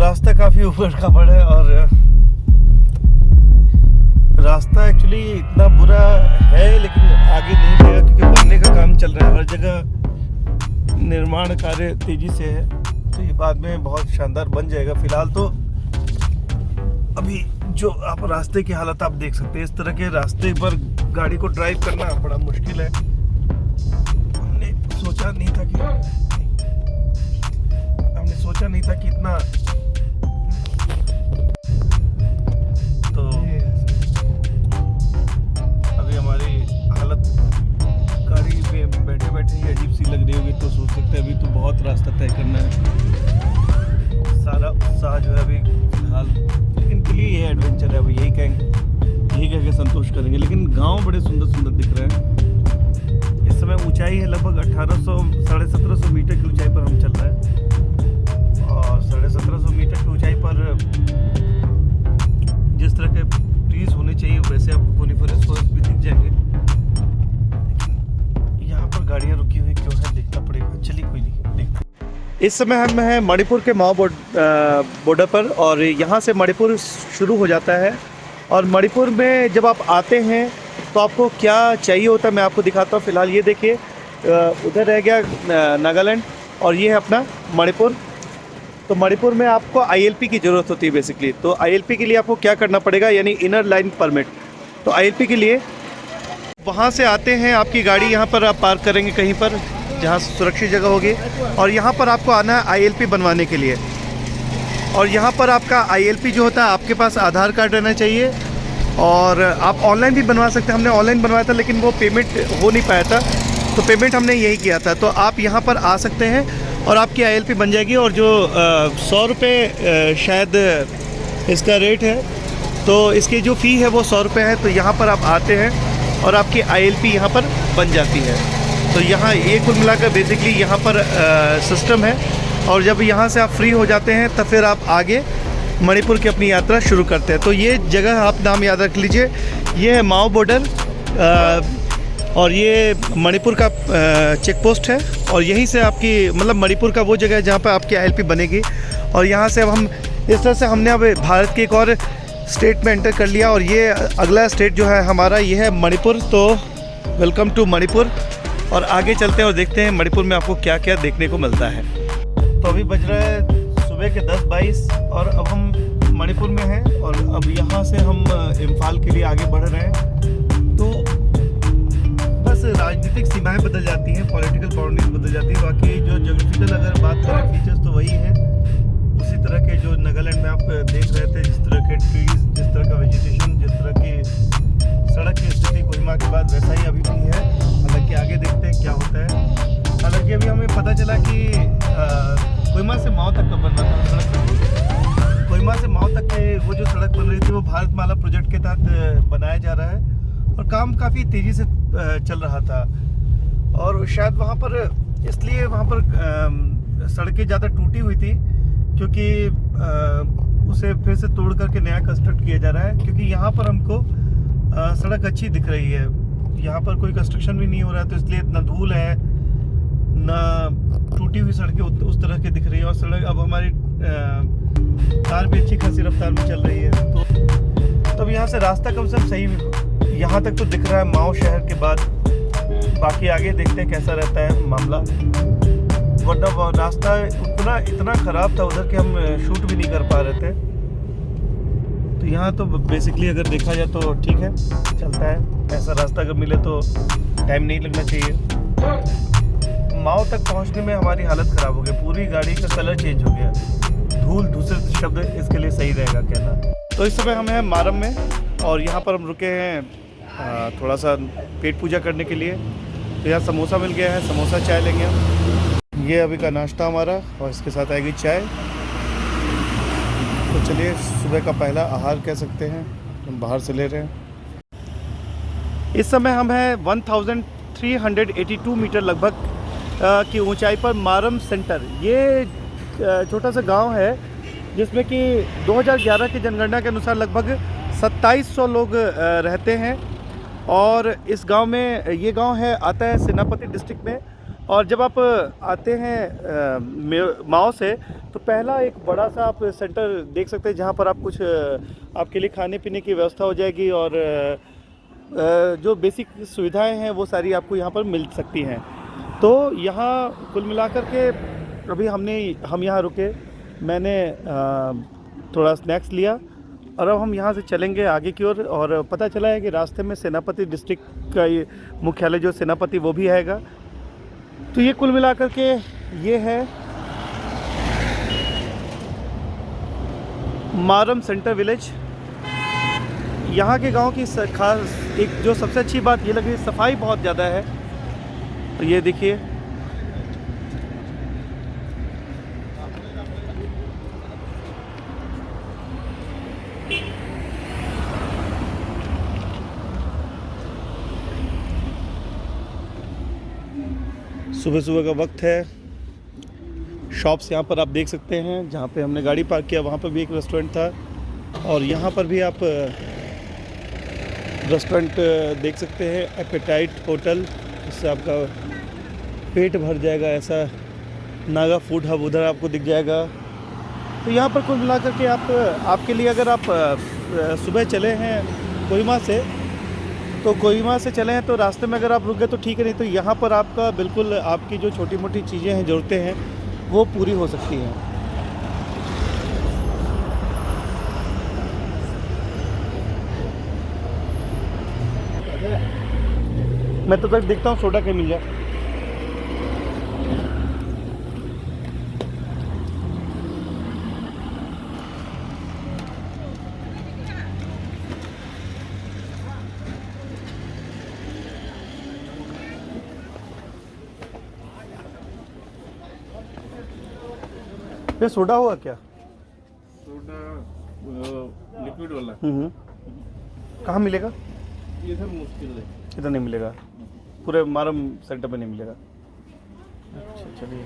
रास्ता काफ़ी ऊपर खबड़ है और रास्ता एक्चुअली इतना बुरा है लेकिन आगे नहीं जाएगा क्योंकि बनने का काम चल रहा है। हर जगह निर्माण कार्य तेजी से है, तो ये बाद में बहुत शानदार बन जाएगा। फिलहाल तो अभी जो आप रास्ते की हालत आप देख सकते हैं, इस तरह के रास्ते पर गाड़ी को ड्राइव करना बड़ा मुश्किल है। हमने सोचा नहीं था कि इतना, तो अभी हमारी हालत गाड़ी में बैठे बैठे ही अजीब सी लग रही होगी, तो सोच सकते हैं अभी तो बहुत रास्ता तय करना है। सारा उत्साह जो है अभी फिलहाल, लेकिन के लिए ये एडवेंचर है, अभी यही कह के संतोष करेंगे। लेकिन गांव बड़े सुंदर सुंदर दिख रहे हैं। इस समय ऊंचाई है लगभग 1750 मीटर की ऊंचाई पर हम चल रहे हैं और 1750 मीटर की ऊंचाई पर जिस तरह के ट्रीज होने चाहिए वैसे आपको कोनिफरस फॉरेस्ट भी दिख जाएंगे। लेकिन यहाँ पर गाड़ियाँ रुकी हुई क्यों है देखना पड़ेगा। चलिए कोई नहीं, देखते। इस समय हम हैं मणिपुर के माओ बॉर्डर पर और यहाँ से मणिपुर शुरू हो जाता है। और मणिपुर में जब आप आते हैं तो आपको क्या चाहिए होता है मैं आपको दिखाता हूँ। फिलहाल ये देखिए, उधर रह गया नागालैंड और ये है अपना मणिपुर। तो मणिपुर में आपको ILP की ज़रूरत होती है बेसिकली। तो ILP के लिए आपको क्या करना पड़ेगा, यानी इनर लाइन परमिट। तो ILP के लिए वहाँ से आते हैं, आपकी गाड़ी यहाँ पर आप पार्क करेंगे कहीं पर जहाँ सुरक्षित जगह होगी और यहाँ पर आपको आना है ILP बनवाने के लिए। और यहाँ पर आपका ILP जो होता है, आपके पास आधार कार्ड रहना चाहिए और आप ऑनलाइन भी बनवा सकते हैं। हमने ऑनलाइन बनवाया था लेकिन वो पेमेंट हो नहीं पाया था, तो पेमेंट हमने यही किया था। तो आप यहाँ पर आ सकते हैं और आपकी ILP बन जाएगी। और जो 100 रुपये शायद इसका रेट है, तो इसकी जो फ़ी है वो 100 रुपये है। तो यहाँ पर आप आते हैं और आपकी ILP यहाँ पर बन जाती है। तो यहाँ ये कुल मिलाकर बेसिकली यहाँ पर सिस्टम है। और जब यहाँ से आप फ्री हो जाते हैं तब फिर आप आगे मणिपुर की अपनी यात्रा शुरू करते हैं। तो ये जगह आप नाम याद रख लीजिए, ये है माओ बॉर्डर और ये मणिपुर का चेक पोस्ट है। और यहीं से आपकी मतलब मणिपुर का वो जगह है जहाँ पर आपकी ILP बनेगी। और यहाँ से अब हम इस तरह से हमने अब भारत के एक और स्टेट में एंटर कर लिया और ये अगला स्टेट जो है हमारा ये है मणिपुर। तो वेलकम टू मणिपुर। और आगे चलते हैं और देखते हैं मणिपुर में आपको क्या क्या देखने को मिलता है। तो अभी बज रहा है सुबह के 10:22 और अब हम मणिपुर में हैं और अब यहाँ से हम इम्फाल के लिए आगे बढ़ रहे हैं। तो बस राजनीतिक सीमाएं बदल जाती हैं, पॉलिटिकल बाउंड्रीज बदल जाती हैं। बाकी जो ज्योग्राफिकल अगर बात करें फीचर्स तो वही है, उसी तरह के जो नागालैंड में आप देख रहे थे, जिस तरह के ट्रीज, जिस तरह का वेजिटेशन, जिस तरह की सड़क की स्थिति कोहिमा के बाद वैसा ही अभी भी है। हालांकि आगे देखते हैं क्या होता है। हालांकि अभी हमें पता चला कि कोहिमा से माओ तक का बनना था सड़क। कोहिमा से माओ तक के वो जो सड़क बन रही थी वो भारतमाला प्रोजेक्ट के तहत बनाया जा रहा है और काम काफ़ी तेज़ी से चल रहा था। और शायद वहाँ पर इसलिए वहाँ पर सड़कें ज़्यादा टूटी हुई थी क्योंकि उसे फिर से तोड़ करके नया कंस्ट्रक्ट किया जा रहा है। क्योंकि यहाँ पर हमको सड़क अच्छी दिख रही है, यहाँ पर कोई कंस्ट्रक्शन भी नहीं हो रहा है, तो इसलिए ना धूल है ना टूटी हुई सड़कें उस तरह की दिख रही है। और सड़क अब हमारी कार भी अच्छी खासी रफ्तार में चल रही है। तो अब यहाँ से रास्ता कम से कम सही यहाँ तक तो दिख रहा है माओ शहर के बाद। बाकी आगे देखते हैं कैसा रहता है मामला। वरना रास्ता इतना ख़राब था उधर कि हम शूट भी नहीं कर पा रहे थे। तो यहाँ तो बेसिकली अगर देखा जाए तो ठीक है, चलता है। ऐसा रास्ता अगर मिले तो टाइम नहीं लगना चाहिए। माओ तक पहुँचने में हमारी हालत ख़राब हो गई, पूरी गाड़ी का कलर चेंज हो गया। धूल दूसरे शब्द इसके लिए सही रहेगा कहना। तो इस समय हम हैं मारम में और यहाँ पर हम रुके हैं थोड़ा सा पेट पूजा करने के लिए। तो यहाँ समोसा मिल गया है, समोसा चाय लेंगे हम। ये अभी का नाश्ता हमारा और इसके साथ आएगी चाय। तो चलिए, सुबह का पहला आहार कह सकते हैं हम बाहर से ले रहे हैं। इस समय हम हैं 1382 मीटर लगभग की ऊंचाई पर मारम सेंटर। ये छोटा सा गांव है जिसमें कि 2011 की जनगणना के अनुसार लगभग 2700 लोग रहते हैं। और इस गांव में, ये गांव है आता है सेनापति डिस्ट्रिक्ट में। और जब आप आते हैं माओ से तो पहला एक बड़ा सा आप सेंटर देख सकते हैं जहाँ पर आप कुछ आपके लिए खाने पीने की व्यवस्था हो जाएगी और जो बेसिक सुविधाएं हैं वो सारी आपको यहाँ पर मिल सकती हैं। तो यहाँ कुल मिलाकर के अभी हम यहाँ रुके, मैंने थोड़ा स्नैक्स लिया और अब हम यहाँ से चलेंगे आगे की ओर। और पता चला है कि रास्ते में सेनापति डिस्ट्रिक्ट का ये मुख्यालय जो सेनापति वो भी आएगा। तो ये कुल मिलाकर के ये है मारम सेंटर विलेज। यहाँ के गांव की खास एक जो सबसे अच्छी बात ये लगी, सफाई बहुत ज़्यादा है। तो ये देखिए, सुबह सुबह का वक्त है। शॉप्स यहाँ पर आप देख सकते हैं, जहाँ पे हमने गाड़ी पार्क किया वहाँ पर भी एक रेस्टोरेंट था और यहाँ पर भी आप रेस्टोरेंट देख सकते हैं, एपेटाइट होटल। इससे आपका पेट भर जाएगा, ऐसा नागा फूड हब उधर आपको दिख जाएगा। तो यहाँ पर कुल मिला करके आपके लिए अगर आप सुबह चले हैं कोहिमा से, तो कोहिमा से चले हैं तो रास्ते में अगर आप रुक गए तो ठीक है, नहीं तो यहाँ पर आपका बिल्कुल आपकी जो छोटी मोटी चीज़ें हैं, ज़रूरतें हैं, वो पूरी हो सकती हैं। मैं तो तक देखता हूँ सोडा कहीं मिल जाए। ये सोडा होगा क्या? सोडा लिक्विड वाला कहाँ मिलेगा? ये सर मुश्किल है, इधर नहीं मिलेगा, पूरे मारम सेंटर में नहीं मिलेगा। अच्छा चलिए,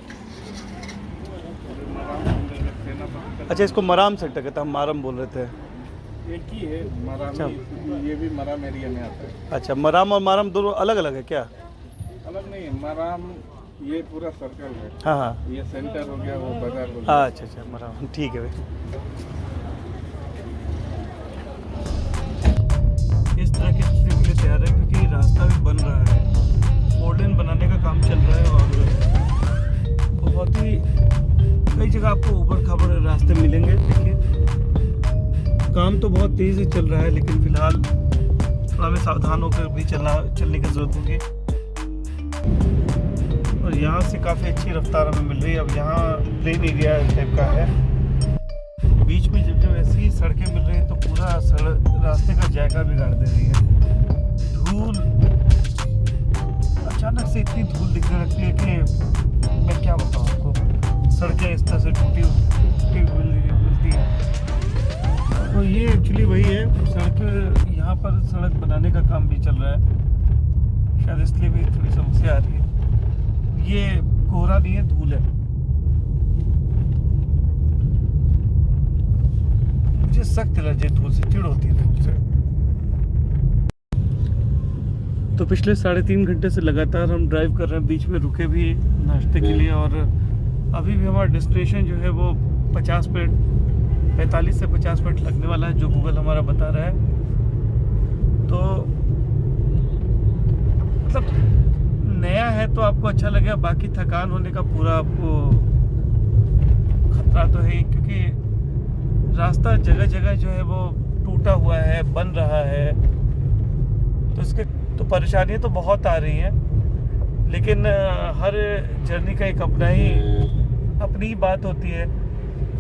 अच्छा इसको मराम सेंटर कहते हैं, हम मारम बोल रहे थे। एक ही है मराम। अच्छा। ये भी मराम एरिया में आता है। अच्छा, मराम और मारम दोनों अलग अलग है क्या? अलग नहीं है, मराम ये पूरा सर्कल है। हाँ हाँ, ये सेंटर हो गया, वो बाजार हो गया। अच्छा अच्छा, मराम, ठीक है भाई। इस तरह की स्थिति के लिए तैयार है क्योंकि रास्ता भी बन रहा है, 4 लेन बनाने का काम चल रहा है और बहुत ही कई जगह आपको ऊबड़ खाबड़ रास्ते मिलेंगे। देखिए, काम तो बहुत तेज़ी से चल रहा है, लेकिन फिलहाल थोड़ा हमें सावधान होकर भी चलने की ज़रूरत होगी। और यहाँ से काफ़ी अच्छी रफ्तार हमें मिल रही है। अब यहाँ प्लेन एरिया टाइप का है, बीच में जब ऐसी सड़कें मिल रही हैं तो पूरा रास्ते का जायका बिगाड़ दे रही है। धूल, अचानक से इतनी धूल दिखने लगती है कि मैं क्या बताऊँ आपको। सड़कें इस तरह से टूटी मिलती है। तो ये एक्चुअली वही है, सड़क, यहाँ पर सड़क बनाने का काम भी चल रहा है, शायद इसलिए भी थोड़ी समस्या आ रही है। ये कोहरा नहीं है, धूल है। मुझे सख्त एलर्जी धूल से, चिढ़ होती है धूल से। तो पिछले 3.5 घंटे से लगातार हम ड्राइव कर रहे हैं, बीच में रुके भी नाश्ते के लिए। और अभी भी हमारा डेस्टिनेशन जो है वो 50 मिनट, 45 से 50 मिनट लगने वाला है, जो गूगल हमारा बता रहा है। तो मतलब नया है तो आपको अच्छा लगेगा, बाकी थकान होने का पूरा आपको खतरा तो है, क्योंकि रास्ता जगह जगह जो है वो टूटा हुआ है, बन रहा है। तो इसके तो परेशानियाँ तो बहुत आ रही हैं, लेकिन हर जर्नी का एक अपनी ही बात होती है।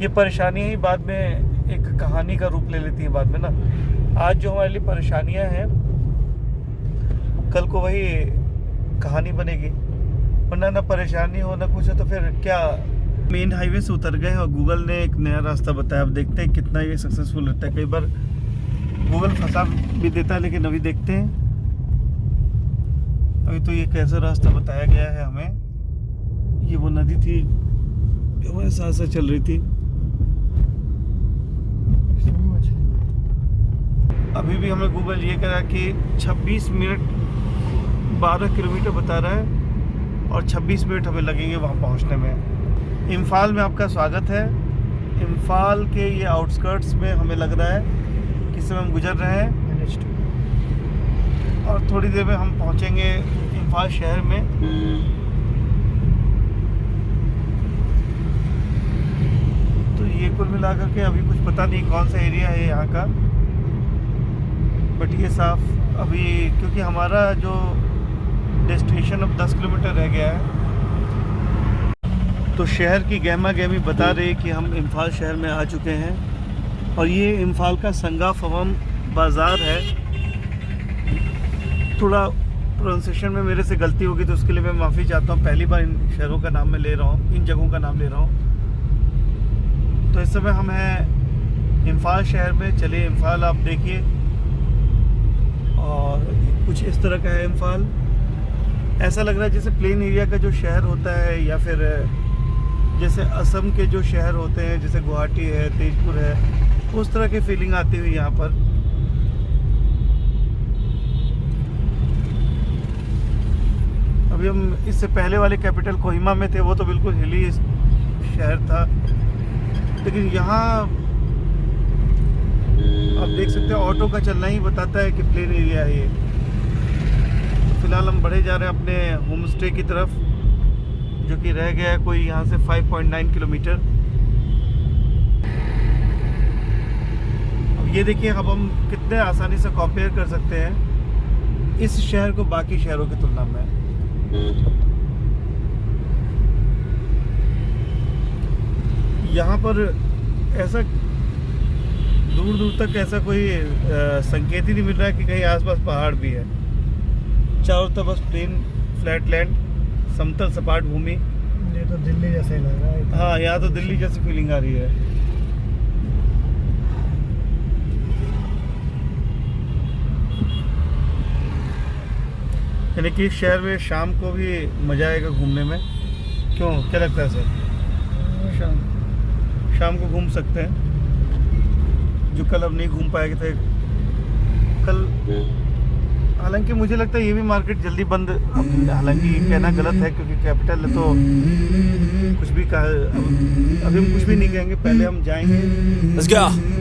ये परेशानियाँ ही बाद में एक कहानी का रूप ले लेती है बाद में ना। आज जो हमारे लिए परेशानियाँ हैं, कल को वही कहानी बनेगी। वरना ना परेशानी हो ना कुछ हो तो फिर क्या। मेन हाईवे से उतर गए और गूगल ने एक नया रास्ता बताया। अब देखते हैं कितना ये सक्सेसफुल रहता है। कई बार गूगल फंसा भी देता है, लेकिन अभी देखते हैं। अभी तो ये कैसा रास्ता बताया गया है हमें। ये वो नदी थी जो हमारे साथ साथ चल रही थी। अभी भी हमें गूगल ये कह रहा है कि 26 मिनट 12 किलोमीटर बता रहा है और 26 मिनट हमें लगेंगे वहाँ पहुँचने में। इम्फाल में आपका स्वागत है। इम्फाल के ये आउटस्कर्ट्स में हमें लग रहा है कि समय हम गुजर रहे हैं और थोड़ी देर में हम पहुंचेंगे इम्फाल शहर में। तो ये कुल मिलाकर के अभी कुछ पता नहीं कौन सा एरिया है यहाँ का, बट ये साफ अभी, क्योंकि हमारा जो डेस्टिनेशन अब 10 किलोमीटर रह गया है, तो शहर की गहमा गहमी बता रही कि हम इम्फाल शहर में आ चुके हैं। और ये इम्फाल का संगा फवम बाज़ार है। थोड़ा प्रोनाउंसिएशन में मेरे से गलती होगी तो उसके लिए मैं माफ़ी चाहता हूँ। पहली बार इन शहरों का नाम मैं ले रहा हूँ, इन जगहों का नाम ले रहा हूँ। तो इस समय हम हैं इम्फाल शहर में। चलिए इम्फाल आप देखिए, और कुछ इस तरह का है इम्फाल। ऐसा लग रहा है जैसे प्लेन एरिया का जो शहर होता है, या फिर जैसे असम के जो शहर होते हैं, जैसे गुवाहाटी है, तेजपुर है, उस तरह की फीलिंग आती हुई यहाँ पर। अभी हम इससे पहले वाले कैपिटल कोहिमा में थे, वो तो बिल्कुल हिली शहर था। लेकिन यहाँ आप देख सकते हैं ऑटो का चलना ही बताता है कि प्लेन एरिया है ये। तो फिलहाल हम बढ़े जा रहे हैं अपने होम स्टे की तरफ, जो कि रह गया है कोई यहाँ से 5.9 किलोमीटर। अब ये देखिए, अब हम कितने आसानी से कंपेयर कर सकते हैं इस शहर को बाकी शहरों की तुलना में। यहाँ पर ऐसा दूर दूर तक ऐसा कोई संकेत ही नहीं मिल रहा है कि कहीं आसपास पहाड़ भी है। चारों तरफ बस प्लेन फ्लैट लैंड, समतल सपाट भूमि। ये तो दिल्ली जैसे ही लग रहा है। हाँ, यहाँ तो दिल्ली जैसी फीलिंग आ रही है। यानी कि इस शहर में शाम को भी मजा आएगा घूमने में। क्यों, क्या लगता है सर? शाम को घूम सकते हैं, जो कल अब नहीं घूम पाए थे कल। हालांकि मुझे लगता है ये भी मार्केट जल्दी बंद, हालांकि कहना गलत है क्योंकि कैपिटल है तो कुछ भी कहा, अभी हम कुछ भी नहीं कहेंगे। पहले हम जाएंगे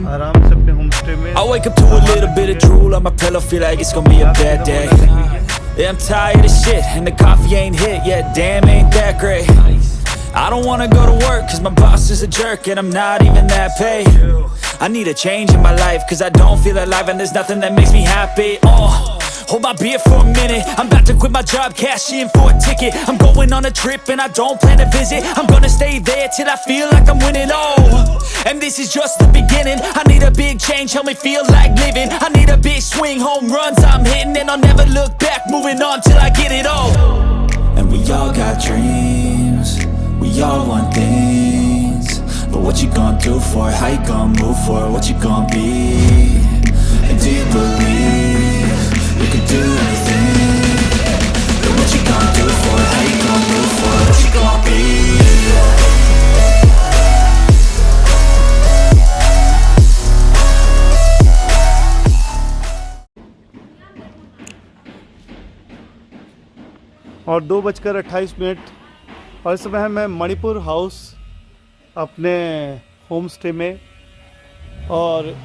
आराम से अपने होम स्टे में। I wake up to a little bit of drool on my pillow, feel like it's gonna be a bad day. Yeah, I'm tired of shit and the coffee ain't hit yet, damn ain't that great. I don't wanna go to work cause my boss is a jerk and I'm not even that paid. I need a change in my life cause I don't feel alive and there's nothing that makes me happy. Hold my beer for a minute, I'm about to quit my job, cash in for a ticket. I'm going on a trip and I don't plan to visit. I'm gonna stay there till I feel like I'm winning, and this is just the beginning. I need a big change, help me feel like living. I need a big swing, home runs I'm hitting, and I'll never look back, moving on till I get it all. And we all got dreams, we all want things, but what you gonna do for it? How you gonna move for it? What you gonna be? And do you believe you can do anything? But what you gonna do for it? How you gonna move for it? What you gonna be? और 2:28 और इस समय मैं Manipur house अपने home stay में, और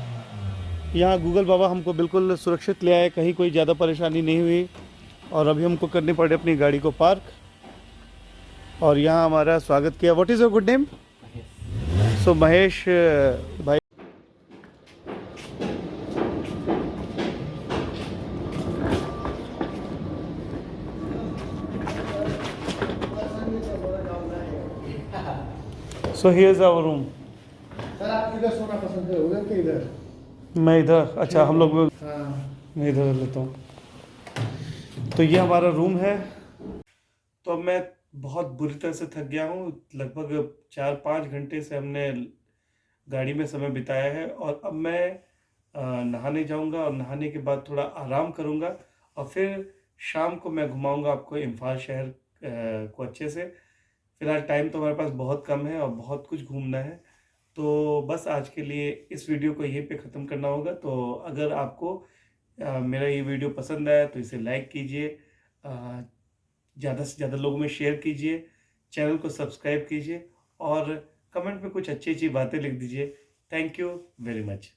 यहाँ Google बाबा हमको बिल्कुल सुरक्षित ले आए, कहीं कोई ज़्यादा परेशानी नहीं हुई। और अभी हमको करनी पड़ी अपनी गाड़ी को पार्क, और यहाँ हमारा स्वागत किया। What is your good name? So Mahesh भाई। So here is our room. Sir आप इधर सोना पसंद है, उधर के इधर? मैं इधर, अच्छा हम लोग, हाँ। मैं इधर लेता हूँ। तो ये हमारा रूम है। तो अब मैं बहुत बुरी तरह से थक गया हूँ। लगभग 4-5 घंटे से हमने गाड़ी में समय बिताया है, और अब मैं नहाने जाऊँगा, और नहाने के बाद थोड़ा आराम करूँगा, और फिर शाम को मैं घुमाऊँगा आपको इम्फाल शहर को अच्छे से। फ़िलहाल टाइम तो हमारे पास बहुत कम है और बहुत कुछ घूमना है, तो बस आज के लिए इस वीडियो को यहीं पे ख़त्म करना होगा। तो अगर आपको मेरा ये वीडियो पसंद आया तो इसे लाइक कीजिए, ज़्यादा से ज़्यादा लोगों में शेयर कीजिए, चैनल को सब्सक्राइब कीजिए, और कमेंट में कुछ अच्छी अच्छी बातें लिख दीजिए। Thank you very much.